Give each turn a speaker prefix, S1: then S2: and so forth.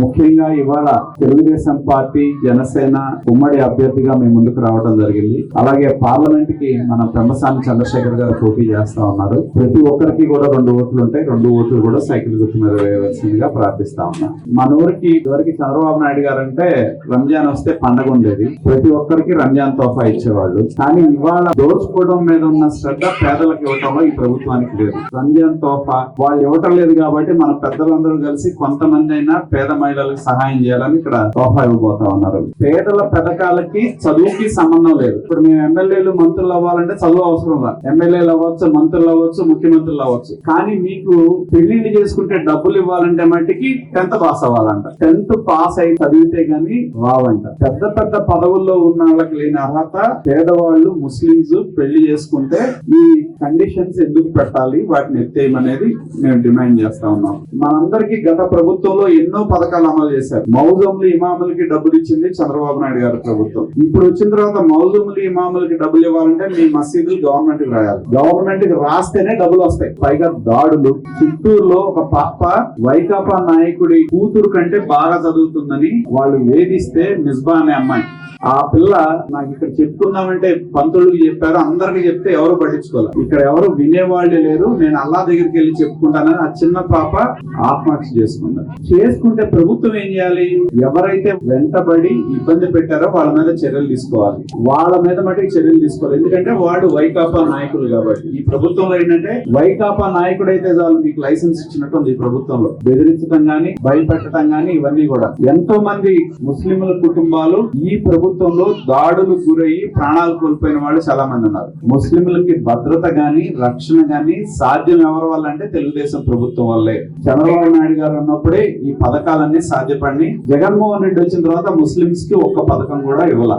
S1: ముఖ్యంగా ఇవాళ తెలుగుదేశం పార్టీ జనసేన ఉమ్మడి అభ్యర్థిగా మేము ముందుకు రావడం జరిగింది. అలాగే పార్లమెంట్ కి మన పెమ్మసాని చంద్రశేఖర్ గారు పోటీ చేస్తా ఉన్నారు. ప్రతి ఒక్కరికి కూడా 2 ఓట్లు ఉంటాయి. 2 ఓట్లు కూడా సైకిల్ గుర్తు మీద వేయవలసిందిగా ప్రార్థిస్తా ఉన్నా. మన ఊరికి ఇదివరకు చంద్రబాబు నాయుడు గారు అంటే రంజాన్ వస్తే పండగ ఉండేది. ప్రతి ఒక్కరికి రంజాన్ తోఫా ఇచ్చేవాళ్ళు. కానీ ఇవాళ దోచుకోవడం మీద ఉన్న శ్రద్ధ పేదలకు ఇవ్వటంలో ఈ ప్రభుత్వానికి లేదు. రంజాన్ తోఫా వాళ్ళు ఇవ్వటం లేదు కాబట్టి మన పెద్దలందరూ కలిసి కొంతమంది అయినా పేద మహిళలకు సహాయం చేయాలని ఇక్కడ తోఫా ఇవ్వబోతా ఉన్నారు. పేదల పథకాలకి చదువుకి సంబంధం లేదు. ఇప్పుడు మేము ఎమ్మెల్యేలు మంత్రులు అవ్వాలంటే చదువు అవసరం లేదు. ఎమ్మెల్యేలు అవ్వచ్చు, మంత్రులు అవ్వచ్చు, ముఖ్యమంత్రులు అవ్వచ్చు. కానీ మీకు పెళ్లిళ్ళు చేసుకుంటే డబ్బులు ఇవ్వాలంటే మట్టికి 10th పాస్ అవ్వాలంట. 10th పాస్ అయి చదివితే గానీ రావంట. పెద్ద పెద్ద పదవుల్లో ఉన్న వాళ్ళకి లేని అర్హత పేదవాళ్ళు ముస్లింస్ పెళ్లి చేసుకుంటే ఈ కండిషన్స్ ఎందుకు పెట్టాలి, వాటిని ఎత్తేయమనేది మేము డిమాండ్ చేస్తా ఉన్నాం. మనందరికీ గత ప్రభుత్వంలో ఎన్నో పథకాలు అమలు చేశారు. మౌజంలు ఇమాములకి డబ్బులు ఇచ్చింది చంద్రబాబు నాయుడు గారి ప్రభుత్వం. ఇప్పుడు వచ్చిన తర్వాత మౌజంలు ఇమాములకి డబ్బులు ఇవ్వాలంటే మీ మసీదులు గవర్నమెంట్ కి రాయాలి. గవర్నమెంట్ కి రాస్తేనే డబ్బులు వస్తాయి. పైగా దాడులు. చిత్తూరులో ఒక పాప వైకాపా నాయకుడి కూతురు కంటే బాగా చదువుతుందని వాళ్ళు వేధిస్తే మిస్బా అనే అమ్మాయి, ఆ పిల్ల నాకు ఇక్కడ చెప్పుకుందామంటే పంతులకు చెప్పారు, అందరికి చెప్తే ఎవరు పట్టించుకోవాలి. ఇక్కడ ఎవరు వినేవాళ్లే లేరు. నేను అల్లా దగ్గరికి వెళ్ళి చెప్పుకుంటానని ఆ చిన్న పాప ఆత్మహత్య చేసుకుంటే ప్రభుత్వం ఏం చేయాలి? ఎవరైతే వెంటబడి ఇబ్బంది పెట్టారో వాళ్ళ మీద చర్యలు తీసుకోవాలి. వాళ్ళ మీద మటుకు చర్యలు తీసుకోవాలి. ఎందుకంటే వాడు వైకాపా నాయకులు కాబట్టి. ఈ ప్రభుత్వంలో ఏంటంటే వైకాపా నాయకుడు అయితే చాలు మీకు లైసెన్స్ ఇచ్చినట్టుంది. ఈ ప్రభుత్వంలో బెదిరించడం గానీ, భయపెట్టడం గానీ ఇవన్నీ కూడా. ఎంతో మంది ముస్లింల కుటుంబాలు ఈ ప్రభుత్వంలో దాడులు గురయ్యి ప్రాణాలు కోల్పోయిన వాళ్ళు చాలా మంది ఉన్నారు. ముస్లింలకి భద్రత గాని, రక్షణ గాని సాధ్యం ఎవరి వల్ల అంటే తెలుగుదేశం ప్రభుత్వం వల్లే. చంద్రబాబు నాయుడు గారు ఉన్నప్పుడే ఈ పథకాలన్నీ సాధ్యపడి, జగన్మోహన్ రెడ్డి వచ్చిన తర్వాత ముస్లింస్ కి ఒక్క పథకం కూడా ఇవ్వాల.